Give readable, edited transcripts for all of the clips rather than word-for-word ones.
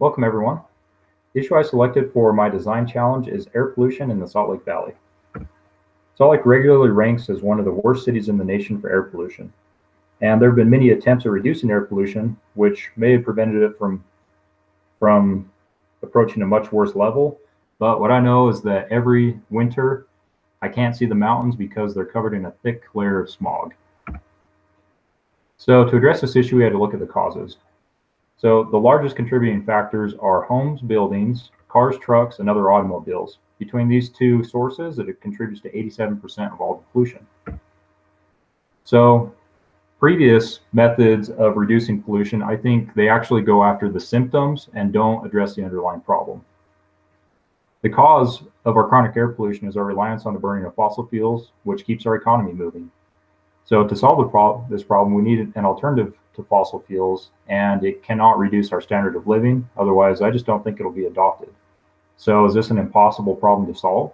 Welcome everyone. The issue I selected for my design challenge is air pollution in the Salt Lake Valley. Salt Lake regularly ranks as one of the worst cities in the nation for air pollution. And there have been many attempts at reducing air pollution, which may have prevented it from approaching a much worse level. But what I know is that every winter, I can't see the mountains because they're covered in a thick layer of smog. So to address this issue, we had to look at the causes. So the largest contributing factors are homes, buildings, cars, trucks, and other automobiles. Between these two sources, it contributes to 87% of all the pollution. So previous methods of reducing pollution, I think they actually go after the symptoms and don't address the underlying problem. The cause of our chronic air pollution is our reliance on the burning of fossil fuels, which keeps our economy moving. So to solve this problem, we need an alternative to fossil fuels, and it cannot reduce our standard of living. Otherwise, I just don't think it'll be adopted. So is this an impossible problem to solve?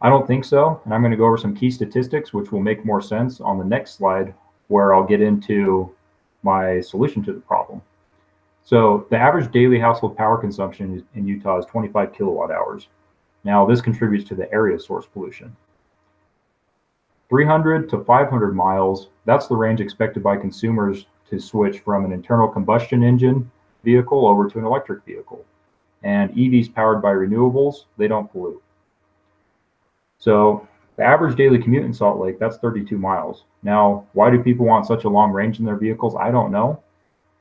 I don't think so. And I'm going to go over some key statistics, which will make more sense on the next slide, where I'll get into my solution to the problem. So the average daily household power consumption in Utah is 25 kilowatt hours. Now this contributes to the area source pollution. 300 to 500 miles, that's the range expected by consumers to switch from an internal combustion engine vehicle over to an electric vehicle. And EVs powered by renewables, they don't pollute. So the average daily commute in Salt Lake, that's 32 miles. Now, why do people want such a long range in their vehicles? I don't know.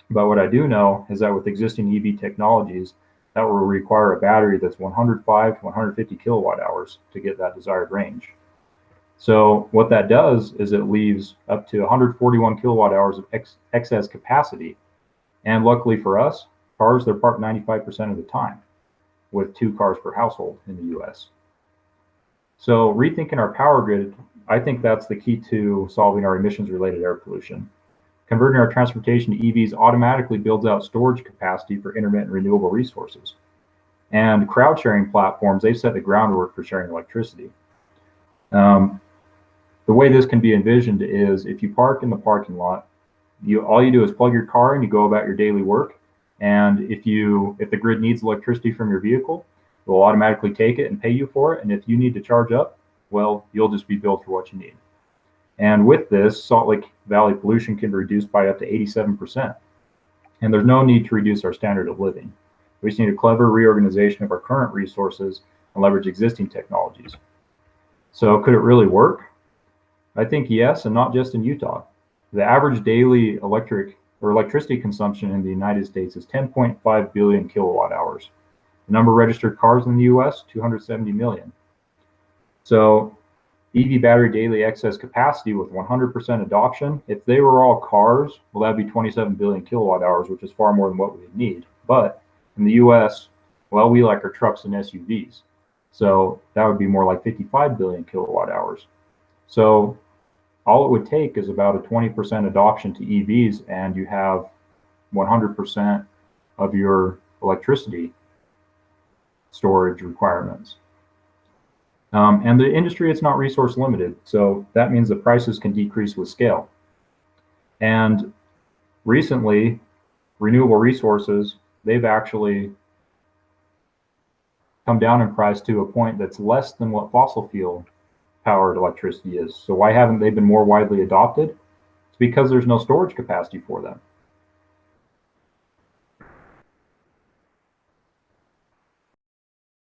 But what I do know is that with existing EV technologies, that will require a battery that's 105 to 150 kilowatt hours to get that desired range. So what that does is it leaves up to 141 kilowatt hours of excess capacity. And luckily for us, cars, they're parked 95% of the time, with 2 cars per household in the US. So rethinking our power grid, I think that's the key to solving our emissions-related air pollution. Converting our transportation to EVs automatically builds out storage capacity for intermittent renewable resources. And crowd sharing platforms, they set the groundwork for sharing electricity. The way this can be envisioned is if you park in the parking lot, all you do is plug your car and you go about your daily work. And if the grid needs electricity from your vehicle, it will automatically take it and pay you for it. And if you need to charge up, well, you'll just be billed for what you need. And with this, Salt Lake Valley pollution can be reduced by up to 87%. And there's no need to reduce our standard of living. We just need a clever reorganization of our current resources and leverage existing technologies. So could it really work? I think yes, and not just in Utah. The average daily electricity consumption in the United States is 10.5 billion kilowatt hours. The number of registered cars in the US, 270 million. So EV battery daily excess capacity with 100% adoption, if they were all cars, well, that'd be 27 billion kilowatt hours, which is far more than what we would need. But in the US, well, we like our trucks and SUVs. So that would be more like 55 billion kilowatt hours. So all it would take is about a 20% adoption to EVs, and you have 100% of your electricity storage requirements. And the industry, it's not resource limited. So that means the prices can decrease with scale. And recently, renewable resources, they've actually come down in price to a point that's less than what fossil fuel powered electricity is. So why haven't they been more widely adopted? It's because there's no storage capacity for them.